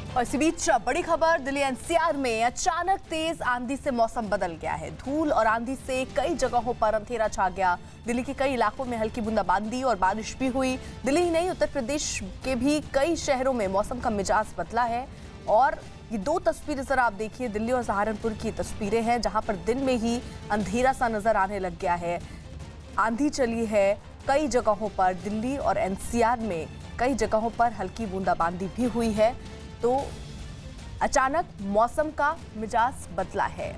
और इसी बीच बड़ी खबर, दिल्ली एनसीआर में अचानक तेज आंधी से मौसम बदल गया है। धूल और आंधी से कई जगहों पर अंधेरा छा गया। दिल्ली के कई इलाकों में हल्की बूंदाबांदी और बारिश भी हुई। दिल्ली ही नहीं, उत्तर प्रदेश के भी कई शहरों में मौसम का मिजाज बदला है। और ये दो तस्वीरें जरा आप देखिए, दिल्ली और सहारनपुर की तस्वीरें हैं, जहां पर दिन में ही अंधेरा सा नजर आने लग गया है। आंधी चली है कई जगहों पर। दिल्ली और एनसीआर में कई जगहों पर हल्की बूंदाबांदी भी हुई है। तो अचानक मौसम का मिजाज बदला है।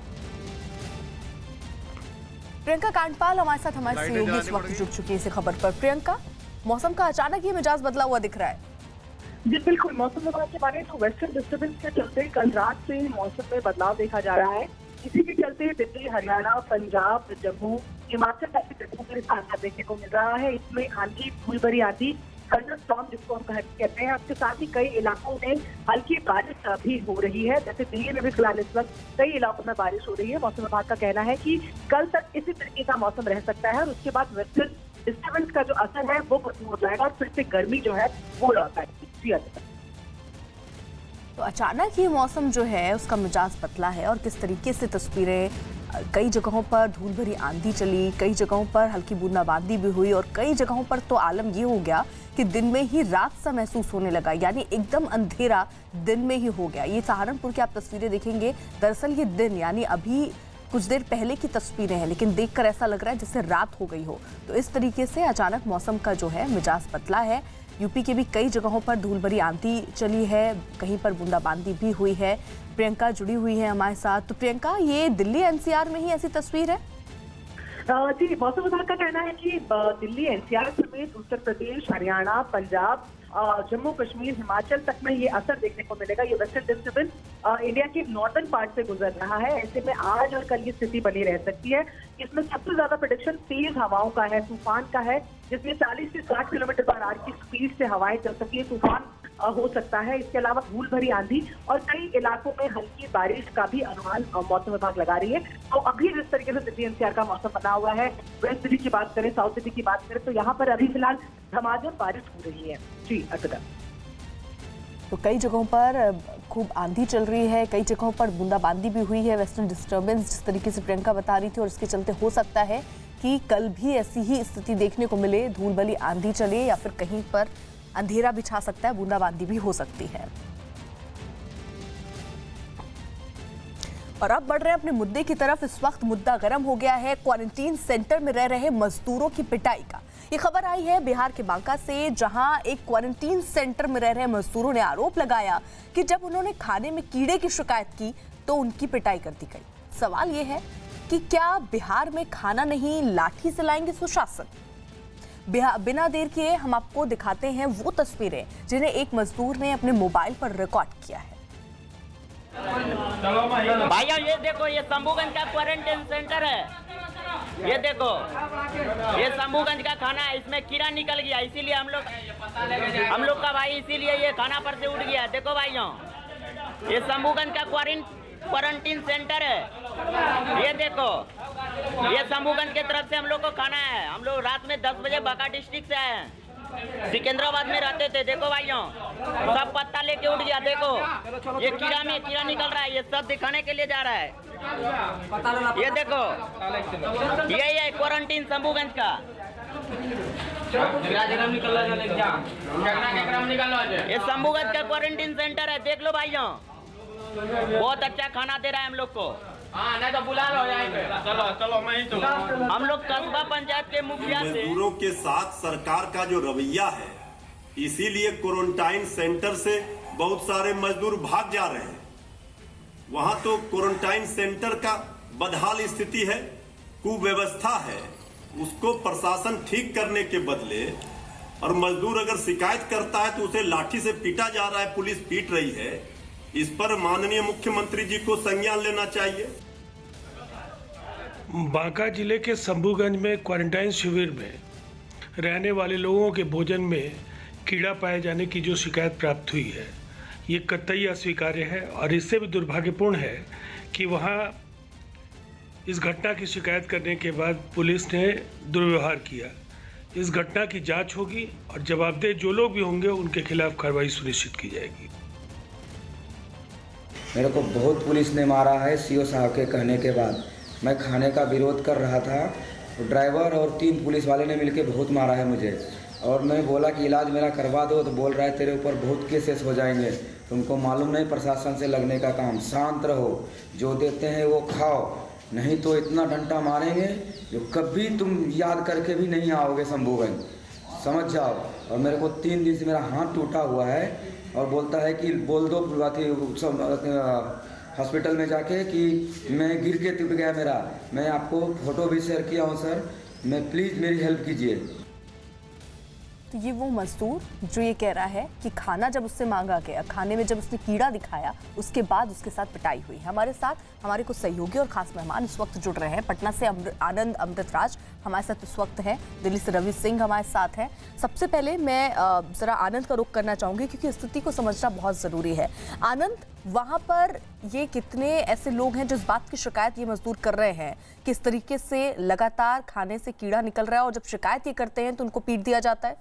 प्रियंका कांडपाल हमारे साथ, हमारे सहयोगी इस वक्त जुड़ चुकी है इस खबर पर। प्रियंका, मौसम का अचानक ही मिजाज बदला हुआ दिख रहा है। जी बिल्कुल, मौसम विभाग के बारे तो वेस्टर्न डिस्टर्बेंस के चलते कल रात से मौसम में बदलाव देखा जा रहा है। इसी के चलते दिल्ली, हरियाणा, पंजाब, जम्मू, हिमाचल जैसी जगहों पर इसका देखने को मिल रहा है। इसमें आंधी, धूल भरी आंधी, थंडर स्टॉर्म जिसको हम कहते हैं, उसके साथ ही कई इलाकों में हल्की बारिश भी हो रही है। जैसे दिल्ली में भी फिलहाल इस वक्त कई इलाकों में बारिश हो रही है। मौसम विभाग का कहना है कि कल तक इसी तरीके का मौसम रह सकता है और उसके बाद वेस्टर्न डिस्टर्बेंस का जो असर है वो खत्म हो जाएगा और फिर से गर्मी जो है वो लौट आएगी। तो अचानक ही मौसम जो है उसका मिजाज बदला है और किस तरीके से तस्वीरें, कई जगहों पर धूल भरी आंधी चली, कई जगहों पर हल्की बूंदाबांदी भी हुई और कई जगहों पर तो आलम ये हो गया कि दिन में ही रात सा महसूस होने लगा, यानी एकदम अंधेरा दिन में ही हो गया। ये सहारनपुर की आप तस्वीरें देखेंगे, दरअसल ये दिन यानी अभी कुछ देर पहले की तस्वीरें हैं, लेकिन देखकर ऐसा लग रहा है जैसे रात हो गई हो। तो इस तरीके से अचानक मौसम का जो है मिजाज बदला है। यूपी के भी कई जगहों पर धूल भरी आंधी चली है, कहीं पर बूंदाबांदी भी हुई है। प्रियंका जुड़ी हुई है हमारे साथ। तो प्रियंका, ये दिल्ली एनसीआर में ही ऐसी तस्वीर है? जी, मौसम विभाग का कहना है कि दिल्ली, एनसीआर समेत उत्तर प्रदेश, हरियाणा, पंजाब, जम्मू कश्मीर, हिमाचल तक में ये असर देखने को मिलेगा। ये वेस्टर्न डिस्टर्बेंस इंडिया के नॉर्दर्न पार्ट से गुजर रहा है। ऐसे में आज और कल ये स्थिति बनी रह सकती है। इसमें सबसे ज्यादा प्रेडिक्शन तेज हवाओं का है, तूफान का है, जिसमें 40 से 60 किलोमीटर पर आवर की स्पीड से हवाएं चल सकती है। तूफान हो सकता है। इसके अलावा धूल भरी आंधी और कई इलाकों में हल्की बारिश का भी अनुमान मौसम विभाग लगा रही है। तो अभी जिस तरीके से दिल्ली एनसीआर का मौसम बना हुआ है, वेस्ट दिल्ली की बात करें, साउथ दिल्ली की बात करें, तो यहाँ पर अभी फिलहाल झमाझम बारिश हो रही है। जी अर्पिता। तो कई जगहों पर खूब आंधी चल रही है, कई जगहों पर बूंदाबांदी भी हुई है। वेस्टर्न डिस्टर्बेंस जिस तरीके से प्रियंका बता रही थी, और इसके चलते हो सकता है कि कल भी ऐसी ही स्थिति देखने को मिले, धूल भरी आंधी चले या फिर कहीं पर अंधेरा भी छा सकता है, बूंदाबांदी भी हो सकती है। और अब बढ़ रहे हैं अपने मुद्दे की तरफ। इस वक्त मुद्दा गर्म हो गया है क्वारंटीन सेंटर में रह रहे मजदूरों की पिटाई का। ये खबर आई है बिहार के बांका से, जहां एक क्वारंटीन सेंटर में रह रहे मजदूरों ने आरोप लगाया कि जब उन्होंने खाने में कीड़े की शिकायत की तो उनकी पिटाई कर दी गई। सवाल ये है कि क्या बिहार में खाना नहीं, लाठी से लाएंगे सुशासन? बिना देर किए हम आपको दिखाते हैं वो तस्वीरें जिन्हें एक मजदूर ने अपने मोबाइल पर रिकॉर्ड किया है। भैया ये देखो, ये शंभूगंज का क्वारंटाइन सेंटर है। ये देखो, ये शंभूगंज का खाना है, इसमें कीड़ा निकल गया, इसीलिए हम लोग का भाई, इसीलिए ये खाना पर से उठ गया। देखो भाइयों, ये शंभूगंज का क्वारंटीन सेंटर है। ये देखो, ये शंभूगंज की तरफ से हम लोग को खाना है। हम लोग रात में 10 बजे बांका डिस्ट्रिक्ट से आए हैं, सिकंदराबाद में रहते थे। देखो भाइयों, सब पत्ता लेके उठ गया। देखो, ये कीड़ा निकल रहा है, ये सब दिखाने के लिए जा रहा है। ये देखो, यही है क्वारंटीन शंभूगंज का। ये शंभूगंज का क्वारंटीन सेंटर है, देख लो भाइयों। बहुत अच्छा खाना दे रहा है हम लोग को। हाँ, नहीं तो बुला लो यहाँ पे। चलो मैं ही तो। हम लोग कस्बा पंचायत के मुखिया से, मजदूरों के साथ सरकार का जो रवैया है, इसीलिए क्वारंटाइन सेंटर से बहुत सारे मजदूर भाग जा रहे हैं। वहां तो क्वारंटाइन सेंटर का बदहाल स्थिति है, कुव्यवस्था है। उसको प्रशासन ठीक करने के बदले, और मजदूर अगर शिकायत करता है तो उसे लाठी से पीटा जा रहा है, पुलिस पीट रही है। इस पर माननीय मुख्यमंत्री जी को संज्ञान लेना चाहिए। बांका जिले के शंभूगंज में क्वारंटाइन शिविर में रहने वाले लोगों के भोजन में कीड़ा पाए जाने की जो शिकायत प्राप्त हुई है, ये कतई अस्वीकार्य है और इससे भी दुर्भाग्यपूर्ण है कि वहाँ इस घटना की शिकायत करने के बाद पुलिस ने दुर्व्यवहार किया। इस घटना की जांच होगी और जवाबदेह जो लोग भी होंगे उनके खिलाफ कार्रवाई सुनिश्चित की जाएगी। मेरे को बहुत पुलिस ने मारा है सीओ साहब के कहने के बाद। मैं खाने का विरोध कर रहा था, ड्राइवर और 3 पुलिस वाले ने मिलके बहुत मारा है मुझे। और मैं बोला कि इलाज मेरा करवा दो, तो बोल रहा है तेरे ऊपर बहुत केसेस हो जाएंगे, तुमको मालूम नहीं प्रशासन से लगने का काम, शांत रहो, जो देते हैं वो खाओ, नहीं तो इतना डंडा मारेंगे जो कभी तुम याद करके भी नहीं आओगे शंभूगंज, समझ जाओ। और मेरे को 3 दिन से मेरा हाथ टूटा हुआ है और बोलता है कि बोल दो हॉस्पिटल में जाके कि मैं गिर के टूट गया मेरा। मैं आपको फ़ोटो भी शेयर किया हूँ सर, मैं प्लीज़ मेरी हेल्प कीजिए। तो ये वो मजदूर जो ये कह रहा है कि खाना जब उससे मांगा गया, खाने में जब उसने कीड़ा दिखाया, उसके बाद उसके साथ पिटाई हुई। हमारे साथ हमारे कुछ सहयोगी और खास मेहमान इस वक्त जुड़ रहे हैं। पटना से आनंद अमृतराज हमारे साथ इस वक्त हैं, दिल्ली से रवि सिंह हमारे साथ हैं। सबसे पहले मैं ज़रा आनंद का रुख करना चाहूँगी क्योंकि स्थिति को समझना बहुत ज़रूरी है। आनंद, वहाँ पर ये कितने ऐसे लोग हैं जो इस बात की शिकायत ये मजदूर कर रहे हैं किस तरीके से लगातार खाने से कीड़ा निकल रहा है और जब शिकायत ये करते हैं तो उनको पीट दिया जाता है?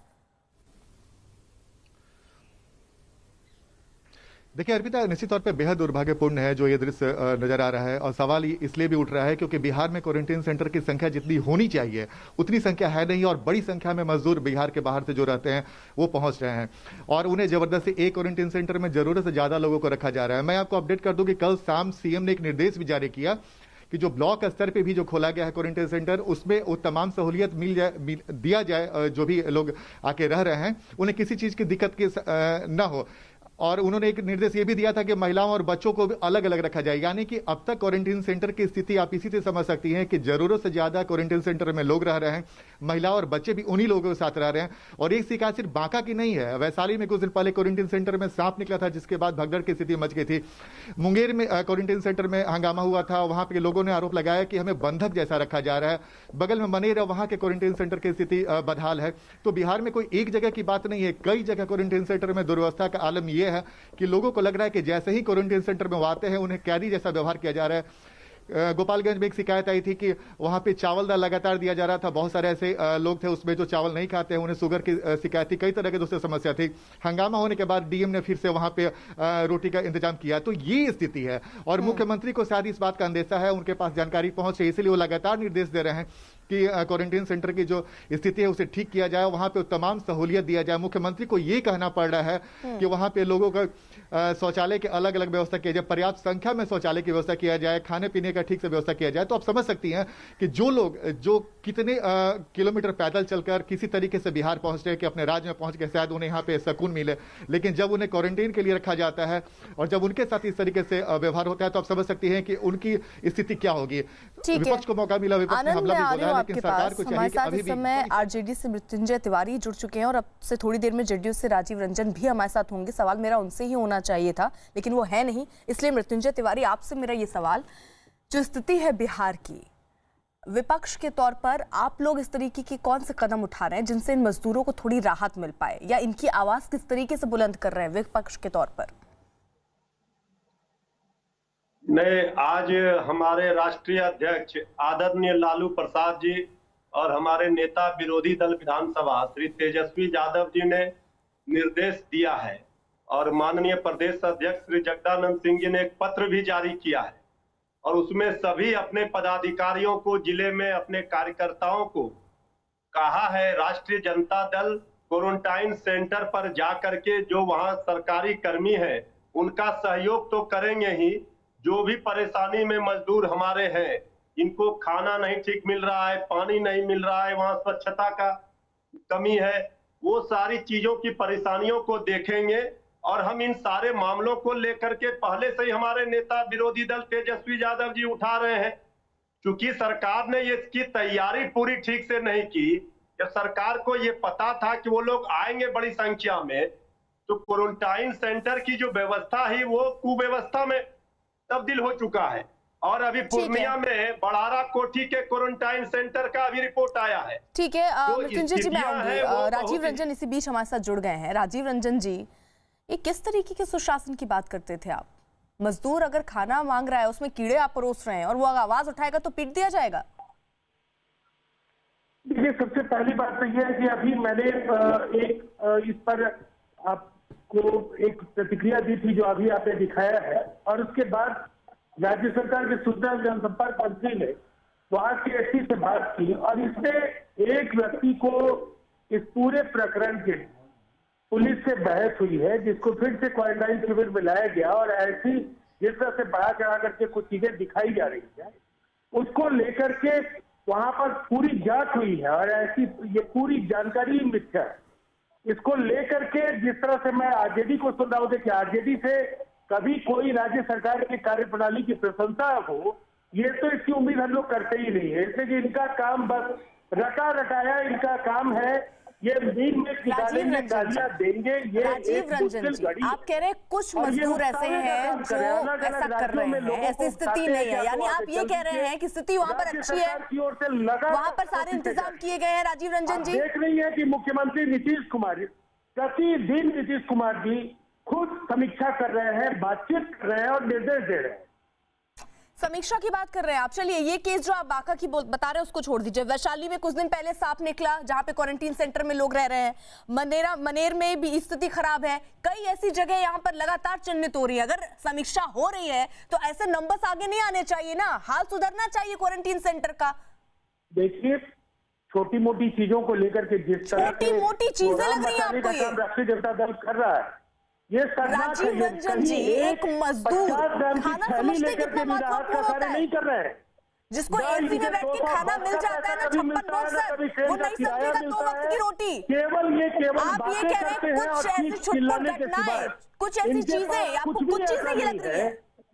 देखिए अर्पिता, निश्चित तौर पे बेहद दुर्भाग्यपूर्ण है जो ये दृश्य नजर आ रहा है। और सवाल इसलिए भी उठ रहा है क्योंकि बिहार में क्वारंटीन सेंटर की संख्या जितनी होनी चाहिए उतनी संख्या है नहीं, और बड़ी संख्या में मजदूर बिहार के बाहर से जो रहते हैं वो पहुंच रहे हैं और उन्हें जबरदस्ती एक क्वारंटीन सेंटर में जरूरत से ज्यादा लोगों को रखा जा रहा है। मैं आपको अपडेट कर दूं कि कल शाम सीएम ने एक निर्देश भी जारी किया कि जो ब्लॉक स्तर पे भी जो खोला गया है क्वारंटाइन सेंटर, उसमें वो तमाम सहूलियत दिया जाए, जो भी लोग आके रह रहे हैं उन्हें किसी चीज की दिक्कत न हो। और उन्होंने एक निर्देश ये भी दिया था कि महिलाओं और बच्चों को भी अलग अलग रखा जाए। यानी कि अब तक क्वारंटीन सेंटर की स्थिति आप इसी से समझ सकती हैं कि जरूरत से ज्यादा क्वारंटीन सेंटर में लोग रह रहे हैं, महिलाओं और बच्चे भी उन्हीं लोगों के साथ रह रहे हैं। और एक शिकायत सिर्फ बांका की नहीं है, वैशाली में कुछ दिन पहले क्वारंटीन सेंटर में सांप निकला था जिसके बाद भगदड़ की स्थिति मच गई थी। मुंगेर में क्वारंटीन सेंटर में हंगामा हुआ था, वहां पे लोगों ने आरोप लगाया कि हमें बंधक जैसा रखा जा रहा है। बगल में मनेर, वहां के क्वारंटीन सेंटर की स्थिति बदहाल है। तो बिहार में कोई एक जगह की बात नहीं है, कई जगह क्वारंटीन सेंटर में दुर्व्यवस्था का आलम यह है कि लोगों को लग रहा है कि जैसे ही क्वारंटीन सेंटर में वो आते हैं उन्हें कैदी जैसा व्यवहार किया जा रहा है। गोपालगंज में एक शिकायत आई थी कि वहां पे चावल दाल लगातार दिया जा रहा था, बहुत सारे ऐसे लोग थे उसमें जो चावल नहीं खाते हैं, उन्हें शुगर की शिकायत थी, कई तरह की दूसरी समस्या थी। हंगामा होने के बाद डीएम ने फिर से वहां पे रोटी का इंतजाम किया। तो ये स्थिति है और मुख्यमंत्री को शायद इस बात का अंदेशा है, उनके पास जानकारी पहुंचे, इसलिए वो लगातार निर्देश दे रहे हैं कि क्वारंटीन सेंटर की जो स्थिति है उसे ठीक किया जाए, वहां पे तमाम सहूलियत दिया जाए। मुख्यमंत्री को ये कहना पड़ रहा है कि वहां पे लोगों का शौचालय की अलग अलग व्यवस्था किया जाए, पर्याप्त संख्या में शौचालय की व्यवस्था किया जाए, खाने पीने का ठीक से व्यवस्था किया जाए। तो आप समझ सकती हैं कि जो लोग जो कितने किलोमीटर पैदल चलकर किसी तरीके से बिहार पहुंच रहे कि अपने राज्य में पहुंच के शायद उन्हें यहाँ पे सुकून मिले, लेकिन जब उन्हें क्वारंटीन के लिए रखा जाता है और जब उनके साथ इस तरीके से व्यवहार होता है तो आप समझ सकती हैं कि उनकी स्थिति क्या होगी। विपक्ष को मौका मिला, विपक्ष ने हमला भी बोला, लेकिन सरकार को चाहिए कि अभी भी। समय आरजेडी से मृत्युंजय तिवारी जुड़ चुके हैं और अब से थोड़ी देर में जेडीयू से राजीव रंजन भी हमारे साथ होंगे। सवाल मेरा उनसे ही होना चाहिए था लेकिन वो है नहीं, इसलिए मृत्युंजय तिवारी आपसे मेरा ये सवाल, जो स्थिति है बिहार की, विपक्ष के तौर पर आप लोग इस तरीके के कौन से कदम उठा रहे हैं जिनसे इन मजदूरों को थोड़ी राहत मिल पाए, या इनकी आवाज किस तरीके से बुलंद कर रहे हैं विपक्ष के तौर पर? मैं आज हमारे राष्ट्रीय अध्यक्ष आदरणीय लालू प्रसाद जी और हमारे नेता विरोधी दल विधानसभा श्री तेजस्वी यादव जी ने निर्देश दिया है और माननीय प्रदेश अध्यक्ष श्री जगदानंद सिंह जी ने एक पत्र भी जारी किया है और उसमें सभी अपने पदाधिकारियों को, जिले में अपने कार्यकर्ताओं को कहा है राष्ट्रीय जनता दल क्वारंटाइन सेंटर पर जा करके जो वहां सरकारी कर्मी है उनका सहयोग तो करेंगे ही, जो भी परेशानी में मजदूर हमारे हैं, इनको खाना नहीं ठीक मिल रहा है, पानी नहीं मिल रहा है, वहां स्वच्छता का कमी है, वो सारी चीजों की परेशानियों को देखेंगे और हम इन सारे मामलों को लेकर के पहले से ही हमारे नेता विरोधी दल तेजस्वी यादव जी उठा रहे हैं। क्योंकि सरकार ने इसकी तैयारी पूरी ठीक से नहीं की, जब सरकार को ये पता था कि वो लोग आएंगे बड़ी संख्या में, तो क्वारंटाइन सेंटर की जो व्यवस्था है वो कुव्यवस्था में तब्दील हो चुका है। और अभी पूर्णिया में बड़ारा कोठी के क्वारंटाइन सेंटर का अभी रिपोर्ट आया है। ठीक है मृत्युंजय जी, मैं आऊंगी। राजीव रंजन इसी बीच हमारे साथ जुड़ गए हैं। राजीव रंजन जी, ये किस तरीके के सुशासन की बात करते थे आप? मजदूर अगर खाना मांग रहा है, उसमें कीड़े आप परोस रहे हैं और वो आवाज उठाएगा तो पीट दिया जाएगा? देखिए, सबसे पहली बात तो यह है कि अभी मैंने एक इस पर को एक प्रतिक्रिया दी थी जो अभी आपने दिखाया है, और उसके बाद राज्य सरकार के सूचना एवं जनसंपर्क मंत्री ने वहां के एसपी से बात की और इसमें एक व्यक्ति को इस पूरे प्रकरण के पुलिस से बहस हुई है, जिसको फिर से क्वारंटाइन शिविर में लाया गया और ऐसी जिस तरह से बढ़ा चढ़ा करके कुछ चीजें दिखाई जा रही है, उसको लेकर के वहां पर पूरी जांच हुई है और ऐसी ये पूरी जानकारी मिथ्या है। इसको लेकर के जिस तरह से मैं आरजेडी को सुन रहा हूं, देखिए आरजेडी से कभी कोई राज्य सरकार की कार्यप्रणाली की प्रशंसा हो, ये तो इसकी उम्मीद हम लोग करते ही नहीं है। इसलिए कि इनका काम बस रटा रटाया इनका काम है, ये मीन में निकालेंगे, गालियां देंगे। ये राजीव रंजन जी, आप कह रहे हैं कुछ मजदूर ऐसे हैं जो ऐसा कर रहे हैं, ऐसी स्थिति नहीं है, यानी आप ये कह रहे हैं कि स्थिति वहां पर अच्छी है, वहां पर सारे इंतजाम किए गए हैं। राजीव रंजन जी देख रही है कि मुख्यमंत्री नीतीश कुमार प्रतिदिन नीतीश कुमार जी खुद समीक्षा कर रहे हैं, बातचीत कर रहे हैं और निर्देश दे रहे हैं। समीक्षा की बात कर रहे हैं आप। चलिए ये केस जो आप बांका की बता रहे हैं उसको छोड़ दीजिए। वैशाली में कुछ दिन पहले सांप निकला जहां पे क्वारंटीन सेंटर में लोग रह रहे हैं। मनेर में भी स्थिति खराब है। कई ऐसी जगह यहाँ पर लगातार चिन्हित हो रही है। अगर समीक्षा हो रही है तो ऐसे नंबर्स आगे नहीं आने चाहिए ना, हाल सुधरना चाहिए क्वारंटीन सेंटर का। देखिए छोटी मोटी चीजों को लेकर के जिस तरह छोटी मोटी चीजें लग रही है आपको, ये राष्ट्रीय जनता दल कर रहा है, ये राजीव रंजन जी एक मजदूर खाना समझते कितना महत्वपूर्ण होता है, नहीं कर रहे हैं, जिसको एसी में बैठ के खाना मिल जाता है ना 56 बॉक्सर, वो नहीं समझेगा 2 वक्त की रोटी। केवल आप ये कह रहे हैं कुछ ऐसी छुटपुट घटनाएं, कुछ ऐसी चीजें, आपको कुछ चीजें ये लग रही है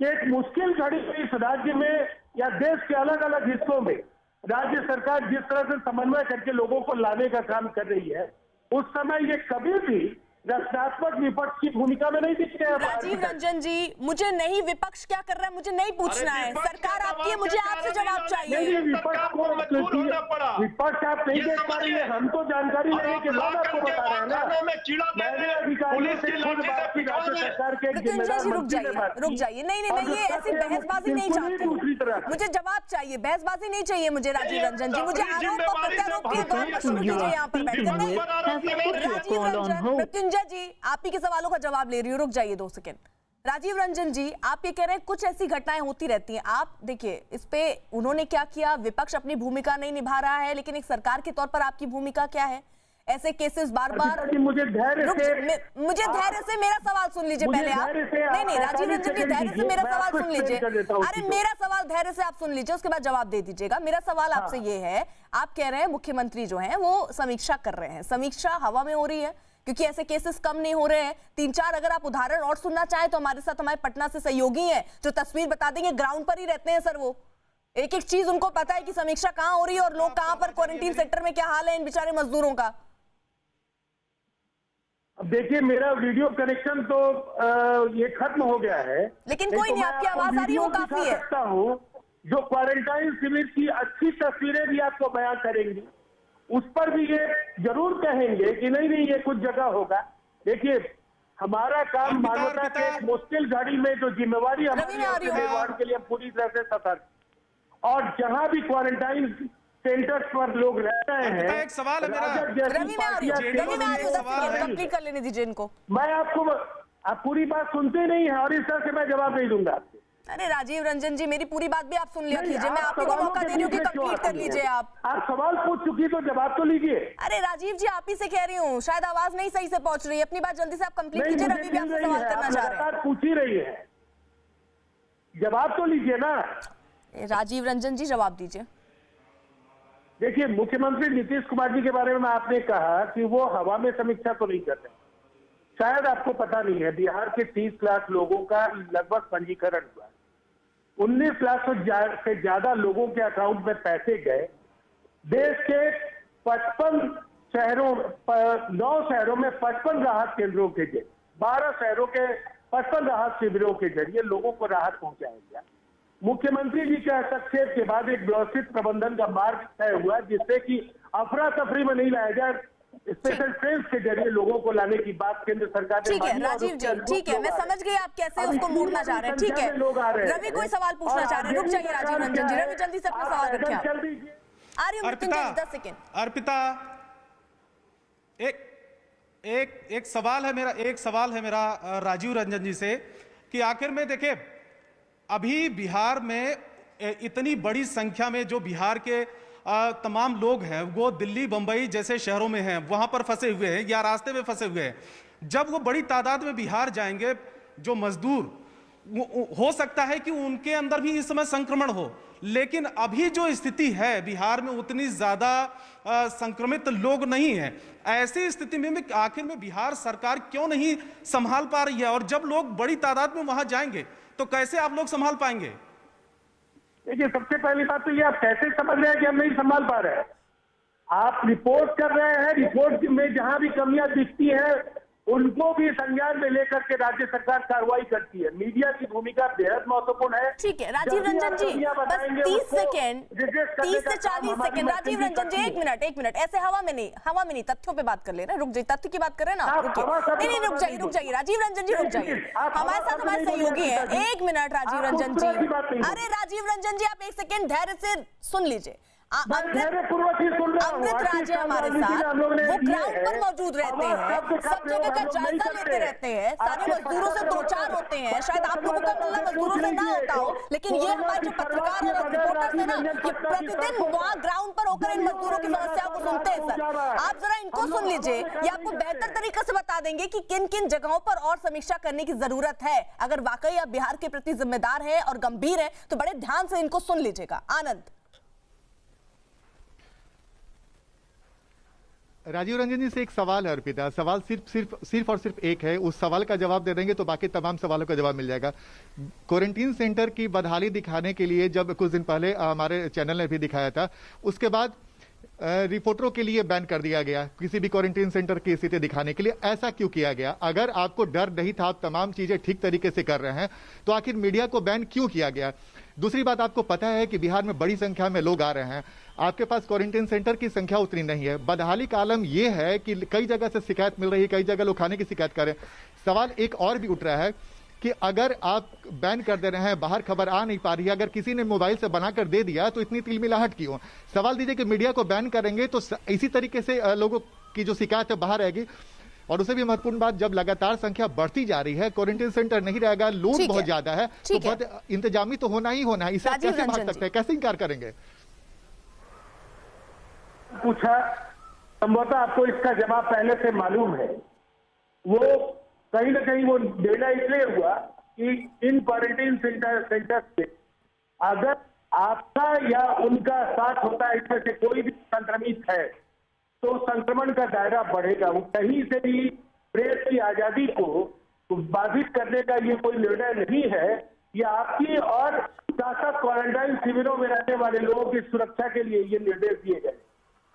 एक मुश्किल घड़ी में इस राज्य में या देश के अलग अलग हिस्सों में राज्य सरकार जिस तरह से समन्वय करके लोगों को लाने का काम कर रही है, उस समय ये कभी भी रचनात्मक विपक्ष की भूमिका में नहीं दिखते हैं। राजीव रंजन जी मुझे नहीं विपक्ष क्या कर रहा है मुझे नहीं पूछना है, सरकार आपकी है, मुझे आपसे जवाब चाहिए। विपक्ष आप नहीं देख पा रही है, हम तो जानकारी लेने के बाद आपको बता रहे हैं ना। मैंने अधिकारियों से खुद बात की राज्य सरकार के रुक जाइए, नहीं ये ऐसी बहसबाजी नहीं चाहती, मुझे जवाब चाहिए, बहसबाजी नहीं चाहिए मुझे। राजीव रंजन जी मुझे आरोप और प्रत्यारोप के दौर पर शुरू कीजिए यहाँ पर बैठकर। राजीव रंजन, मृत्युंजय जी आप ही के सवालों का जवाब ले रही हूँ, रुक जाइए 2 सेकंड। राजीव रंजन जी आप ये कह रहे हैं कुछ ऐसी घटनाएं होती रहती हैं, आप देखिए इस पे उन्होंने क्या किया, विपक्ष अपनी भूमिका नहीं निभा रहा है, लेकिन एक सरकार के तौर पर आपकी भूमिका क्या है? ऐसे केसेस बार मुझे धैर्य से मेरा सवाल सुन लीजिए पहले आप। नहीं राजीव रंजन जी धैर्य से मेरा सवाल सुन लीजिए। अरे मेरा सवाल धैर्य से आप सुन लीजिए, उसके बाद जवाब दे दीजिएगा। मेरा सवाल आपसे ये है, आप कह रहे हैं मुख्यमंत्री जो है वो समीक्षा कर रहे हैं, समीक्षा हवा में हो रही है क्योंकि ऐसे केसेस कम नहीं हो रहे हैं। 3-4 अगर आप उदाहरण और सुनना चाहें तो हमारे साथ हमारे पटना से सहयोगी हैं जो तस्वीर बता देंगे, ग्राउंड पर ही रहते हैं सर, वो एक एक चीज उनको पता है कि समीक्षा कहां हो रही है और लोग कहां पर क्वारंटीन सेंटर में क्या हाल है इन बेचारे मजदूरों का। अब देखिए मेरा वीडियो कनेक्शन तो ये खत्म हो गया है, लेकिन कोई नहीं, आपकी आवाज आ रही है वो काफी है। जो क्वारंटाइन शिविर की अच्छी तस्वीरें भी आपको बयां करेंगी, उस पर भी ये जरूर कहेंगे कि नहीं ये कुछ जगह होगा। देखिए हमारा काम मानवता के एक मुश्किल घड़ी में जो जिम्मेवारी हमारी निर्वहन के लिए पूरी तरह से सतर्क, और जहां भी क्वारंटाइन सेंटर्स पर लोग रह रहे हैं। एक सवाल है मेरा, कंप्लीट कर लेने दीजिए इनको। मैं आपको आप पूरी बात सुनते नहीं है और इस तरह से मैं जवाब नहीं दूंगा आपको। अरे राजीव रंजन जी मेरी पूरी बात भी आप सुन लीजिए, मैं आपको मौका दे रही हूँ कि कंप्लीट कर लीजिए। आप सवाल पूछ चुकी तो जवाब तो लीजिए। अरे राजीव जी आप ही से कह रही हूँ, शायद आवाज नहीं सही से पहुंच रही है, अपनी बात जल्दी से आप कंप्लीट कीजिए। रवि भी आपसे सवाल करना चाह रहे हैं। पूछ ही रही है, जवाब तो लीजिए ना। राजीव रंजन जी जवाब दीजिए। देखिए मुख्यमंत्री नीतीश कुमार जी के बारे में आपने कहा कि वो हवा में समीक्षा तो नहीं करते, शायद आपको पता नहीं है बिहार के 30 लाख लोगों का लगभग पंजीकरण हुआ, 19 लाख से ज्यादा लोगों के अकाउंट में पैसे गए। देश के 55 शहरों 9 शहरों में 55 राहत केंद्रों के जरिए 12 शहरों के 55 राहत शिविरों के जरिए लोगों को राहत पहुंचाया गया। मुख्यमंत्री जी के हस्तक्षेप के बाद एक व्यवस्थित प्रबंधन का मार्ग तय हुआ जिससे कि अफरा तफरी में नहीं लाया जाए, स्पेशल ट्रेन के जरिए लोगों को लाने की बात केंद्र सरकार ने। ठीक है राजीव जी, ठीक है मैं समझ गई आप कैसे उसको मोड़ना चाह रहे हैं। ठीक है रवि कोई सवाल पूछना चाह रहे हैं, रुक जाइए राजीव रंजन जी, रवि जल्दी से अपना सवाल रखिए। आ रही हूँ 10 सेकंड। अर्पिता एक सवाल है मेरा राजीव रंजन जी से कि आखिर में देखिए, अभी बिहार में इतनी बड़ी संख्या में जो बिहार के तमाम लोग हैं वो दिल्ली बंबई जैसे शहरों में हैं, वहां पर फंसे हुए हैं या रास्ते में फंसे हुए हैं। जब वो बड़ी तादाद में बिहार जाएंगे जो मजदूर, हो सकता है कि उनके अंदर भी इस समय संक्रमण हो, लेकिन अभी जो स्थिति है बिहार में उतनी ज्यादा संक्रमित लोग नहीं हैं। ऐसी स्थिति में आखिर में बिहार सरकार क्यों नहीं संभाल पा रही है? और जब लोग बड़ी तादाद में वहां जाएंगे तो कैसे आप लोग संभाल पाएंगे? देखिए, सबसे पहली बात तो ये, आप कैसे समझ रहे हैं कि हम नहीं संभाल पा रहे हैं? आप रिपोर्ट कर रहे हैं, रिपोर्ट में जहां भी कमियां दिखती हैं उनको भी संज्ञान में लेकर के राज्य सरकार कार्रवाई करती है। मीडिया की भूमिका बेहद महत्वपूर्ण है। ठीक है राजीव रंजन जी, बस 30 सेकेंड, 30 से 40 सेकेंड। राजीव रंजन जी, एक मिनट, ऐसे हवा में नहीं, तथ्यों पे बात कर ले रहे, रुक जाइए, तथ्य की बात कर रहे हैं ना, रुकिए, नहीं रुक जाइए राजीव रंजन जी, रुक जाइए, हमारे साथ हमारे सहयोगी है। एक मिनट राजीव रंजन जी, अरे राजीव रंजन जी आप एक सेकेंड धैर्य से सुन लीजिए। अमृत राजे हमारे साथ, वो ग्राउंड पर मौजूद रहते हैं, सब जगह का जायजा लेते रहते हैं, सारे मजदूरों से दो चार होते हैं। शायद आप लोगों का मिलना मजदूरों से ना होता हो, लेकिन ये हमारे जो पत्रकार और रिपोर्टर्स हैं ना, ये प्रतिदिन वहाँ ग्राउंड पर होकर इन मजदूरों की समस्याओं को सुनते हैं। सर आप जरा इनको सुन लीजिए, ये आपको बेहतर तरीके से बता देंगे कि किन किन जगहों पर और समीक्षा करने की जरूरत है। अगर वाकई आप बिहार के प्रति जिम्मेदार है और गंभीर है तो बड़े ध्यान से इनको सुन लीजिएगा। आनंद। राजीव रंजन जी से एक सवाल है अर्पिता, सवाल सिर्फ और सिर्फ एक है, उस सवाल का जवाब दे देंगे तो बाकी तमाम सवालों का जवाब मिल जाएगा। क्वारंटीन सेंटर की बदहाली दिखाने के लिए जब कुछ दिन पहले हमारे चैनल ने भी दिखाया था, उसके बाद रिपोर्टरों के लिए बैन कर दिया गया किसी भी क्वारंटीन सेंटर की स्थिति दिखाने के लिए। ऐसा क्यों किया गया? अगर आपको डर नहीं था, आप तमाम चीजें ठीक तरीके से कर रहे हैं, तो आखिर मीडिया को बैन क्यों किया गया? दूसरी बात, आपको पता है कि बिहार में बड़ी संख्या में लोग आ रहे हैं, आपके पास क्वारंटीन सेंटर की संख्या उतनी नहीं है। बदहाली का आलम यह है कि कई जगह से शिकायत मिल रही है, कई जगह लोग खाने की शिकायत कर रहे हैं। सवाल एक और भी उठ रहा है कि अगर आप बैन कर दे रहे हैं, बाहर खबर आ नहीं पा रही है, अगर किसी ने मोबाइल से बनाकर दे दिया तो इतनी तिलमिलाहट क्यों? सवाल दीजिए कि मीडिया को बैन करेंगे तो इसी तरीके से लोगों की जो शिकायत है बाहर आएगी। और उससे भी महत्वपूर्ण बात, जब लगातार संख्या बढ़ती जा रही है, क्वारंटीन सेंटर नहीं रहेगा, लोड बहुत ज्यादा है, तो बहुत इंतजामी तो होना ही होना है। इसे कैसे भाग सकते हैं, कैसे इनकार करेंगे? पूछा, संभवतः आपको इसका जवाब पहले से मालूम है। वो कहीं ना कहीं वो निर्णय इसलिए हुआ कि इन क्वारंटीन सेंटर से अगर आपका या उनका साथ होता है, इसमें से कोई भी संक्रमित है तो संक्रमण का दायरा बढ़ेगा। वो कहीं से भी प्रेस की आजादी को बाधित करने का ये कोई निर्णय नहीं है। ये आपकी और साथ क्वारंटाइन शिविरों में रहने वाले लोगों की सुरक्षा के लिए ये निर्देश दिए गए।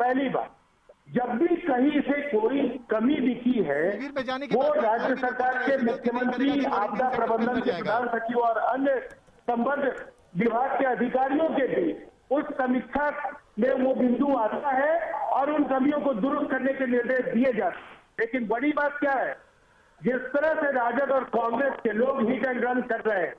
पहली बात, जब भी कहीं से कोई कमी दिखी है वो राज्य सरकार के मुख्यमंत्री, आपदा प्रबंधन के प्रधान सचिव और अन्य संबद्ध विभाग के अधिकारियों के बीच उस समीक्षा में वो बिंदु आता है और उन कमियों को दुरुस्त करने के निर्देश दिए जाते हैं। लेकिन बड़ी बात क्या है, जिस तरह से राजद और कांग्रेस के लोग हिट एंड रन कर रहे हैं,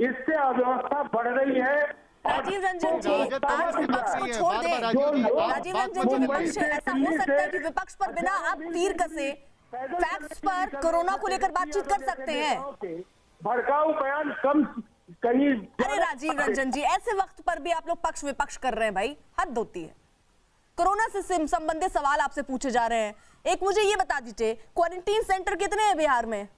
इससे अव्यवस्था बढ़ रही है। राजीव रंजन जी, आज विपक्ष को छोड़ दें। राजीव रंजन जी, विपक्ष, ऐसा हो सकता है कि विपक्ष पर बिना आप तीर कसे फैक्ट्स पर कोरोना को लेकर बातचीत कर सकते हैं। भड़काऊ बयान कम कहीं। अरे राजीव रंजन जी, ऐसे वक्त पर भी आप लोग पक्ष विपक्ष कर रहे हैं भाई, हद होती है। कोरोना से संबंधित सवाल आपसे पूछे जा रहे हैं। एक मुझे ये बता दीजिए, क्वारंटीन सेंटर कितने हैं बिहार में?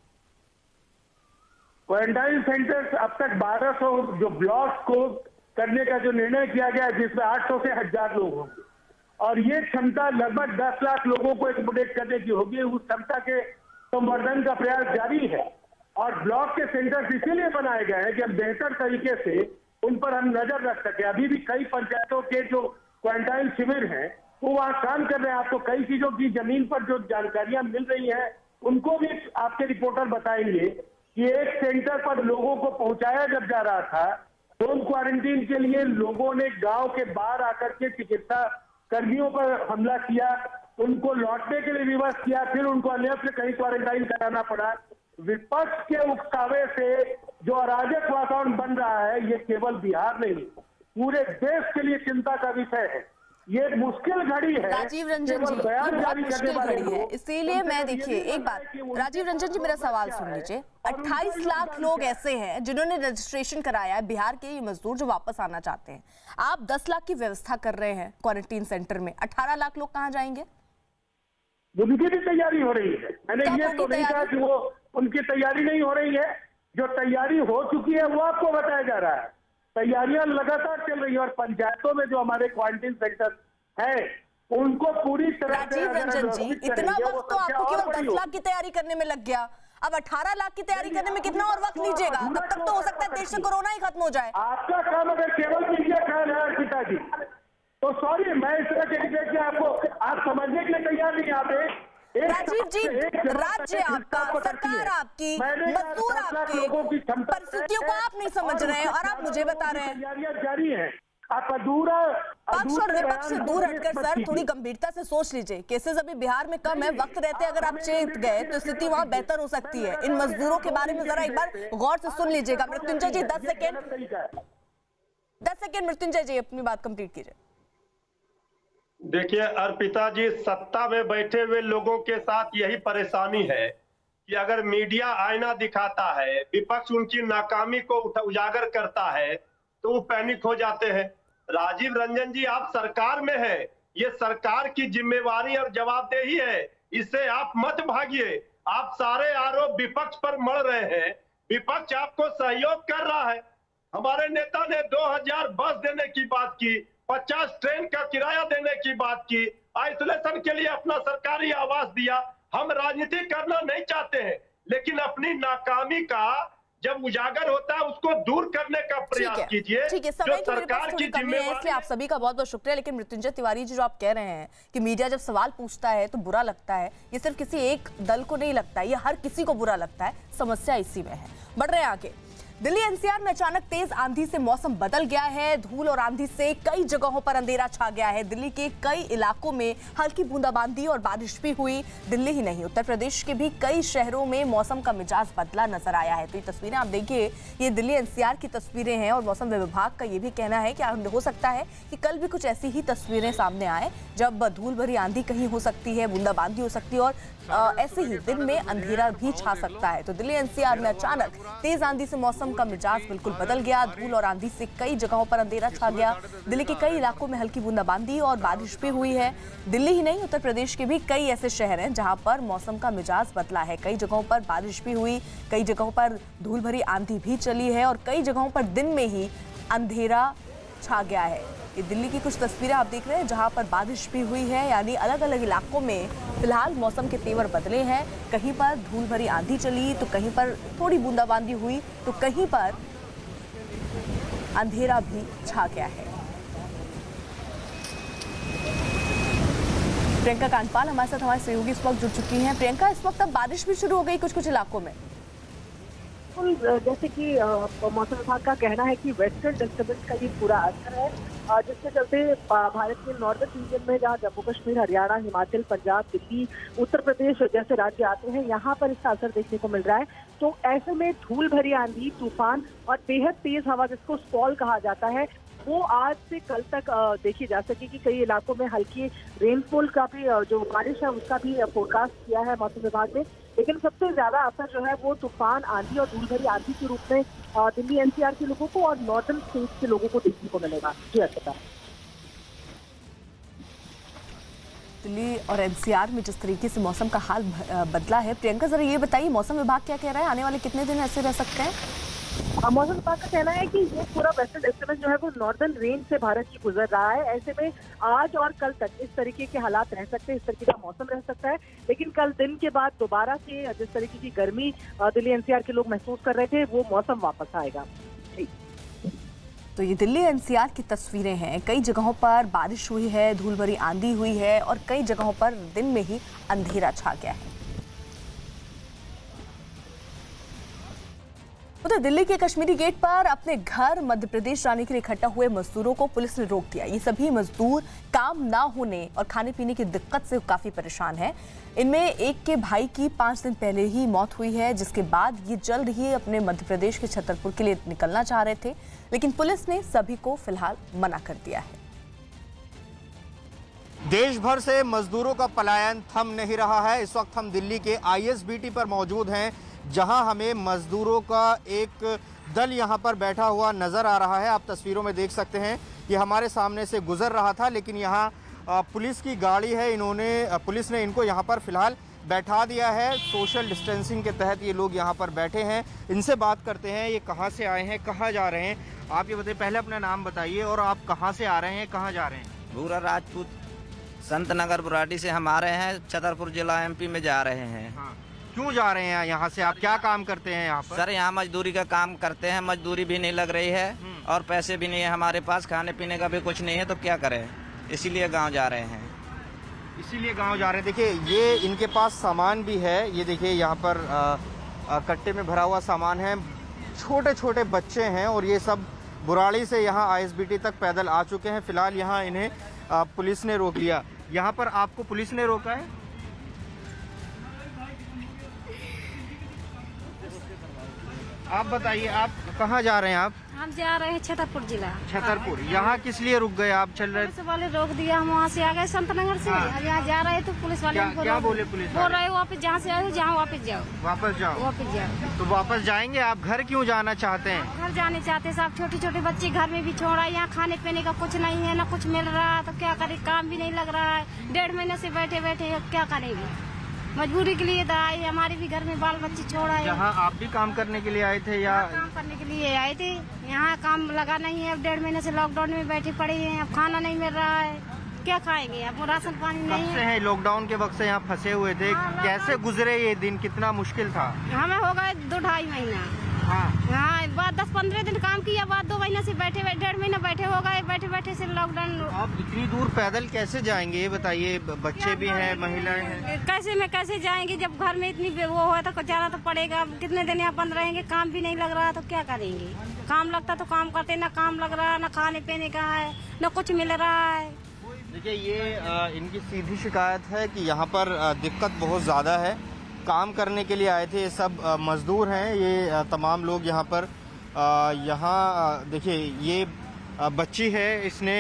क्वारंटाइन सेंटर अब तक 1200 जो ब्लॉक को करने का जो निर्णय किया गया, जिसमें 800 से 1000 लोग होंगे और ये क्षमता लगभग 10 लाख लोगों को एकोमोडेट करने की होगी। उस क्षमता के संवर्धन का प्रयास जारी है और ब्लॉक के सेंटर्स इसीलिए बनाए गए हैं कि हम बेहतर तरीके से उन पर हम नजर रख सके। अभी भी कई पंचायतों के जो क्वारंटाइन शिविर हैं वो वहां काम कर रहे हैं। आपको कई चीजों की जमीन पर जो जानकारियां मिल रही हैं उनको भी आपके रिपोर्टर बताएंगे कि एक सेंटर पर लोगों को पहुंचाया जब जा रहा था, होम क्वारंटीन के लिए लोगों ने गांव के बाहर आकर के चिकित्सा कर्मियों पर हमला किया, उनको लौटने के लिए विवश किया, फिर उनको अन्यत्र कहीं क्वारंटाइन कराना पड़ा। विपक्ष के उकसावे से जो अराजक वातावरण बन रहा है, ये केवल बिहार नहीं पूरे देश के लिए चिंता का विषय है। ये मुश्किल घड़ी है। राजीव रंजन जी, ये बहुत मुश्किल घड़ी है, इसीलिए मैं देखिए एक बात, राजीव रंजन जी मेरा सवाल सुन लीजिए। 28 लाख लोग ऐसे हैं जिन्होंने रजिस्ट्रेशन कराया है, बिहार के ये मजदूर जो वापस आना चाहते हैं। आप 10 लाख की व्यवस्था कर रहे हैं क्वारंटीन सेंटर में, 18 लाख लोग कहाँ जाएंगे? उनकी भी तैयारी हो रही है। मैंने ये तो नहीं कहा कि वो उनकी तैयारी नहीं हो रही है, जो तैयारी हो चुकी है वो आपको बताया जा रहा है। तैयारियां लगातार चल रही है और पंचायतों में जो हमारे क्वारंटीन सेंटर है उनको पूरी तरह से राजीव रंजन जी, इतना वक्त तो आपको केवल 10 लाख की तैयारी करने में लग गया, अब 18 लाख की तैयारी करने में कितना और वक्त लीजिएगा? तब तक तो हो सकता है देश से कोरोना ही खत्म हो जाए। आपका काम अगर केवल मीडिया ख्याल है अर्पिता जी, तो सॉरी, मैं इस तरह के आपको आप समझने के लिए तैयार नहीं आते। राजीव जी, राज्य आपका, सरकार आपकी, मजदूर आपके, परिस्थितियों को आप नहीं समझ रहे हैं और आप मुझे बता रहे हैं। तैयारियां जारी है। आप अधूरा पक्ष और विपक्ष से दूर हटकर सर थोड़ी गंभीरता से सोच लीजिए। केसेस अभी बिहार में कम है, वक्त रहते अगर आप चेत गए तो स्थिति वहां बेहतर हो सकती है। इन मजदूरों के बारे में जरा एक बार गौर से सुन लीजिएगा। मृत्युंजय जी 10 सेकेंड मृत्युंजय जी अपनी बात कंप्लीट कीजिए। देखिए अर्पिता जी, सत्ता में बैठे हुए लोगों के साथ यही परेशानी है कि अगर मीडिया आईना दिखाता है, विपक्ष उनकी नाकामी को उजागर करता है तो वो पैनिक हो जाते हैं। राजीव रंजन जी, आप सरकार में हैं, ये सरकार की जिम्मेवारी और जवाबदेही है, इससे आप मत भागिए। आप सारे आरोप विपक्ष पर मढ़ रहे हैं, विपक्ष आपको सहयोग कर रहा है। हमारे नेता ने 2000 बस देने की बात की, 50 ट्रेन का किराया देने की बात की, आइसोलेशन के लिए अपना सरकारी आवास दिया। हम राजनीति करना नहीं चाहते हैं, लेकिन अपनी नाकामी का जब उजागर होता है उसको दूर करने का प्रयास कीजिए। ठीक है, समय की सरकार की जिम्मेवारी, इसलिए आप सभी का बहुत बहुत शुक्रिया। लेकिन मृत्युंजय तिवारी जी, जो आप कह रहे हैं कि मीडिया जब सवाल पूछता है तो बुरा लगता है, ये सिर्फ किसी एक दल को नहीं लगता है, ये हर किसी को बुरा लगता है। समस्या इसी में है। बढ़ रहे हैं आगे। दिल्ली एनसीआर में अचानक तेज आंधी से मौसम बदल गया है। धूल और आंधी से कई जगहों पर अंधेरा छा गया है। दिल्ली के कई इलाकों में हल्की बूंदाबांदी और बारिश भी हुई। दिल्ली ही नहीं, उत्तर प्रदेश के भी कई शहरों में मौसम का मिजाज बदला नजर आया है। तो ये तस्वीरें आप देखिए, ये दिल्ली एनसीआर की तस्वीरें हैं और मौसम विभाग का ये भी कहना है कि हो सकता है कि कल भी कुछ ऐसी ही तस्वीरें सामने आए, जब धूल भरी आंधी कहीं हो सकती है, बूंदाबांदी हो सकती है और ऐसे ही दिन में अंधेरा भी छा सकता है। तो दिल्ली एनसीआर में अचानक तेज आंधी से मौसम का मिजाज बिल्कुल बदल गया। धूल और आंधी से कई जगहों पर अंधेरा छा गया। दिल्ली के कई इलाकों में हल्की बूंदाबांदी और बारिश भी हुई है। दिल्ली ही नहीं, उत्तर प्रदेश के भी कई ऐसे शहर हैं जहां पर मौसम का मिजाज बदला है। कई जगहों पर बारिश भी हुई, कई जगहों पर धूल भरी आंधी भी चली है और कई जगहों पर दिन में ही अंधेरा छा गया है। ये दिल्ली की कुछ तस्वीरें आप देख रहे हैं जहां पर बारिश भी हुई है, यानी अलग अलग इलाकों में फिलहाल मौसम के तेवर बदले हैं। कहीं पर धूल भरी आंधी चली तो कहीं पर थोड़ी बूंदाबांदी हुई तो कहीं पर अंधेरा भी छा गया है। प्रियंका कांडपाल हमारे साथ, हमारे सहयोगी इस वक्त जुड़ चुकी हैं। प्रियंका, इस वक्त अब बारिश भी शुरू हो गई कुछ कुछ इलाकों में। जैसे कि मौसम विभाग का कहना है कि वेस्टर्न डिस्टर्बेंस का ये पूरा असर है, जिसके चलते भारत के नॉर्दर्न रीजन में जहाँ जम्मू कश्मीर, हरियाणा, हिमाचल, पंजाब, दिल्ली, उत्तर प्रदेश जैसे राज्य आते हैं, यहाँ पर इसका असर देखने को मिल रहा है। तो ऐसे में धूल भरी आंधी, तूफान और बेहद तेज हवा, जिसको स्क्वॉल कहा जाता है, वो आज से कल तक देखी जा सकेगी। कई इलाकों में हल्की रेनफॉल का भी, जो बारिश है उसका भी फोरकास्ट किया है मौसम विभाग ने। लेकिन सबसे ज्यादा असर जो है वो तूफान, आंधी और धूल भरी आंधी के रूप में दिल्ली एनसीआर के लोगों को और नॉर्दर्न स्टेट के लोगों को देखने को मिलेगा। जी अर्पिता। दिल्ली और एनसीआर में जिस तरीके से मौसम का हाल बदला है, प्रियंका जरा ये बताइए मौसम विभाग क्या कह रहा है, आने वाले कितने दिन ऐसे रह सकते हैं? मौसम विभाग का कहना है कि ये पूरा वेस्टर्न डिस्टर्बेंस जो है वो नॉर्दर्न रेंज से भारत की गुजर रहा है। ऐसे में आज और कल तक इस तरीके के हालात रह सकते हैं, इस तरीके का मौसम रह सकता है। लेकिन कल दिन के बाद दोबारा से जिस तरीके की गर्मी दिल्ली एनसीआर के लोग महसूस कर रहे थे, वो मौसम वापस आएगा। तो ये दिल्ली एनसीआर की तस्वीरें हैं। कई जगहों पर बारिश हुई है, धूल भरी आंधी हुई है और कई जगहों पर दिन में ही अंधेरा छा गया है। उधर दिल्ली के कश्मीरी गेट पर अपने घर मध्य प्रदेश जाने के लिए इकट्ठा हुए मजदूरों को पुलिस ने रोक दिया। ये सभी मजदूर काम ना होने और खाने पीने की दिक्कत से काफी परेशान हैं। इनमें एक के भाई की 5 दिन पहले ही मौत हुई है, जिसके बाद ये जल्द ही अपने मध्य प्रदेश के छतरपुर के लिए निकलना चाह रहे थे, लेकिन पुलिस ने सभी को फिलहाल मना कर दिया है। देश भर से मजदूरों का पलायन थम नहीं रहा है। इस वक्त हम दिल्ली के ISBT पर मौजूद हैं, जहां हमें मजदूरों का एक दल यहां पर बैठा हुआ नज़र आ रहा है। आप तस्वीरों में देख सकते हैं, ये हमारे सामने से गुजर रहा था, लेकिन यहाँ पुलिस की गाड़ी है, पुलिस ने इनको यहाँ पर फ़िलहाल बैठा दिया है। सोशल डिस्टेंसिंग के तहत ये लोग यहाँ पर बैठे हैं। इनसे बात करते हैं, ये कहाँ से आए हैं, कहाँ जा रहे हैं। आप ये बताइए, पहले अपना नाम बताइए और आप कहाँ से आ रहे हैं, कहाँ जा रहे हैं। भूरा राजपूत, संत नगर बुराड़ी से हम आ रहे हैं, छतरपुर जिला MP में जा रहे हैं। हाँ। क्यों जा रहे हैं यहाँ से, आप क्या काम करते हैं यहाँ पर? सर यहाँ मजदूरी का काम करते हैं, मजदूरी भी नहीं लग रही है और पैसे भी नहीं है हमारे पास, खाने पीने का भी कुछ नहीं है, तो क्या करें, इसीलिए गांव जा रहे हैं। इसीलिए गांव जा रहे हैं। देखिए ये इनके पास सामान भी है, ये देखिए यहाँ पर कट्टे में भरा हुआ सामान है। छोटे छोटे बच्चे हैं और ये सब बुराड़ी से यहाँ ISBT तक पैदल आ चुके हैं। फिलहाल यहाँ इन्हें पुलिस ने रोक लिया। यहाँ पर आपको पुलिस ने रोका है? आप बताइए, आप कहाँ जा रहे हैं? आप हम जा रहे हैं छतरपुर जिला। छतरपुर, यहाँ किस लिए रुक गए आप? चल रहे पुलिस वाले रोक दिया, हम वहाँ से आ गए संत नगर से। अब यहाँ जा रहे तो पुलिस वाले क्या बोले? पुलिस बोल रहे वापस जहाँ से आए हो जहाँ वापस जाओ। वापस जाओ? तो वापस जाएंगे? आप घर क्यों जाना चाहते हैं? घर जाने चाहते साहब, छोटे छोटे बच्चे घर में भी छोड़ा, यहाँ खाने पीने का कुछ नहीं है, ना कुछ मिल रहा है, तो क्या करे, काम भी नहीं लग रहा है। 1.5 महीने से बैठे बैठे क्या करेंगे, मजबूरी के लिए आए। हमारे भी घर में बाल बच्चे छोड़ा है। यहाँ आप भी काम करने के लिए आए थे या? काम करने के लिए आए थे, यहाँ काम लगा नहीं है। अब 1.5 महीने से लॉकडाउन में बैठे पड़े हैं, अब खाना नहीं मिल रहा है, क्या खाएंगे, अब राशन पानी नहीं है। है लॉकडाउन के वक्त से यहाँ फंसे हुए थे, कैसे गुजरे ये दिन, कितना मुश्किल था? हमें हो गए 2-2.5 महीना। हाँ, बाद 10-15 दिन काम किया, बाद 2 महीने से बैठे 1.5 महीना बैठे हो गए, बैठे बैठे से लॉकडाउन। आप इतनी दूर पैदल कैसे जाएंगे ये बताइए? बच्चे भी हैं, महिलाएं हैं, कैसे जाएंगे जब घर में इतनी वो है तो जाना तो पड़ेगा। कितने दिन यहाँ बंद रहेंगे, काम भी नहीं लग रहा तो क्या करेंगे। काम लगता तो काम करते, ना काम लग रहा, ना खाने पीने का है, ना कुछ मिल रहा है। देखिए ये इनकी सीधी शिकायत है कि यहाँ पर दिक्कत बहुत ज़्यादा है। काम करने के लिए आए थे, ये सब मजदूर हैं, ये तमाम लोग यहाँ पर। यहाँ देखिए ये बच्ची है, इसने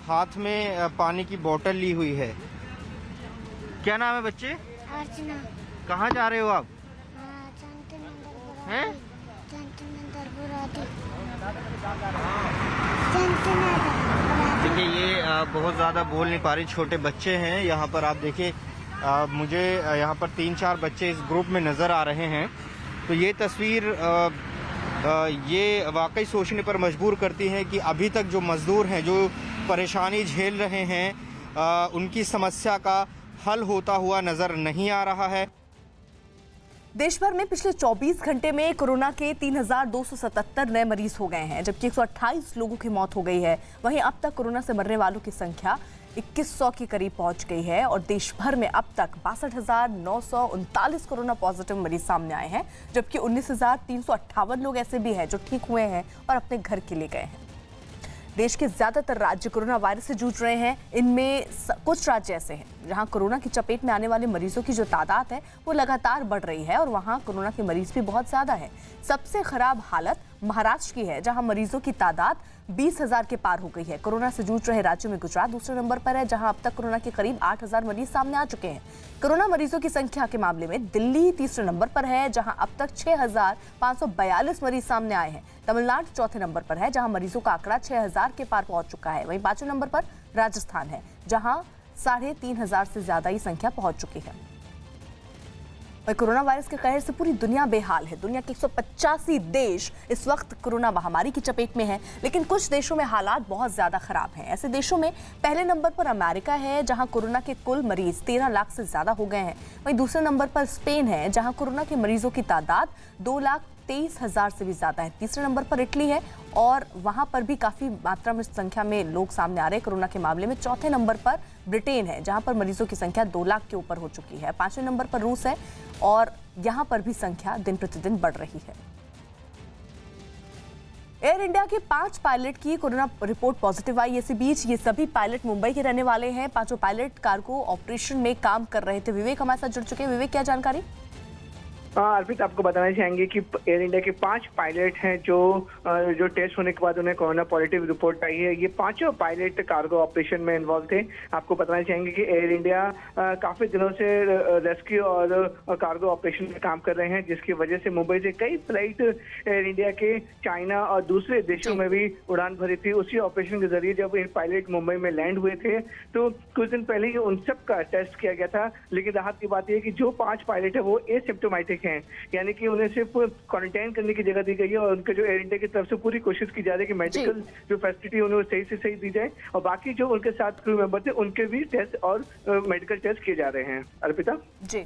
हाथ में पानी की बोतल ली हुई है। क्या नाम है बच्चे? अर्चना। कहाँ जा रहे हो आप? हैं? देखिए ये बहुत ज़्यादा बोल नहीं पा रही, छोटे बच्चे हैं। यहाँ पर आप देखिए, मुझे यहाँ पर 3-4 बच्चे इस ग्रुप में नज़र आ रहे हैं। तो ये तस्वीर ये वाकई सोचने पर मजबूर करती है कि अभी तक जो मज़दूर हैं, जो परेशानी झेल रहे हैं, उनकी समस्या का हल होता हुआ नज़र नहीं आ रहा है। देश भर में पिछले 24 घंटे में कोरोना के 3,277 नए मरीज हो गए हैं, जबकि 128 लोगों की मौत हो गई है। वहीं अब तक कोरोना से मरने वालों की संख्या 2100 के करीब पहुंच गई है और देश भर में अब तक 62,939 कोरोना पॉजिटिव मरीज सामने आए हैं, जबकि 19,358 लोग ऐसे भी हैं जो ठीक हुए हैं और अपने घर के लिए गए हैं। देश के ज्यादातर राज्य कोरोना वायरस से जूझ रहे हैं। इनमें कुछ राज्य ऐसे हैं जहां कोरोना की चपेट में आने वाले मरीजों की जो तादाद है वो लगातार बढ़ रही है और वहां कोरोना के मरीज भी बहुत ज्यादा है। सबसे खराब हालत महाराष्ट्र की है, जहां मरीजों की तादाद 20,000 के पार हो गई है। कोरोना से जूझ रहे राज्यों में गुजरात दूसरे नंबर पर है, जहां अब तक कोरोना के करीब 8,000 मरीज सामने आ चुके हैं। कोरोना मरीजों की संख्या के मामले में दिल्ली तीसरे नंबर पर है, जहां अब तक 6,542 मरीज सामने आए हैं। तमिलनाडु चौथे नंबर पर है, जहां मरीजों का आंकड़ा 6,000 के पार पहुंच चुका है। वहीं 5वें नंबर पर राजस्थान है, जहां 3,500 से ज्यादा ही संख्या पहुंच चुकी है। कोरोना वायरस के कहर से पूरी दुनिया बेहाल है। दुनिया के 185 देश इस वक्त कोरोना महामारी की चपेट में हैं, लेकिन कुछ देशों में हालात बहुत ज्यादा खराब हैं। ऐसे देशों में पहले नंबर पर अमेरिका है, जहां कोरोना के कुल मरीज 13 लाख से ज्यादा हो गए हैं। वहीं दूसरे नंबर पर स्पेन है, जहां कोरोना के मरीजों की तादाद 2,23,000 से भी ज्यादा है। तीसरे नंबर पर इटली है और वहां पर भी काफी मात्रा में संख्या में लोग सामने आ रहे हैं कोरोना के मामले में। चौथे नंबर पर ब्रिटेन है, जहां पर मरीजों की संख्या 2 लाख के ऊपर हो चुकी है। 5वें नंबर पर रूस है और यहां पर भी संख्या दिन प्रतिदिन बढ़ रही है। एयर इंडिया के 5 पायलट की कोरोना रिपोर्ट पॉजिटिव आई। इसी बीच ये सभी पायलट मुंबई के रहने वाले हैं। 5 पायलट कार्गो ऑपरेशन में काम कर रहे थे। विवेक हमारे साथ जुड़ चुके हैं। विवेक, क्या जानकारी? अर्पित, आपको बताना चाहेंगे कि एयर इंडिया के 5 पायलट हैं जो टेस्ट होने के बाद उन्हें कोरोना पॉजिटिव रिपोर्ट आई है। ये पांचों पायलट कार्गो ऑपरेशन में इन्वॉल्व थे। आपको बताना चाहेंगे कि एयर इंडिया काफी दिनों से रेस्क्यू और कार्गो ऑपरेशन में काम कर रहे हैं, जिसकी वजह से मुंबई से कई फ्लाइट एयर इंडिया के चाइना और दूसरे देशों में भी उड़ान भरी थी। उसी ऑपरेशन के जरिए जब ये पायलट मुंबई में लैंड हुए थे तो कुछ दिन पहले ही उन सब का टेस्ट किया गया था। लेकिन राहत की बात यह है कि जो 5 पायलट है वो एसिम्प्टोमेटिक हैं, यानी कि उन्हें सिर्फ क्वारंटाइन करने की जगह दी गई है और उनके जो एयर इंडिया की तरफ से पूरी कोशिश की जा रही है कि मेडिकल जो फैसिलिटी उन्हें सही से सही दी जाए और बाकी जो उनके साथ क्रू मेंबर थे उनके भी टेस्ट और मेडिकल टेस्ट किए जा रहे हैं। अर्पिता जी।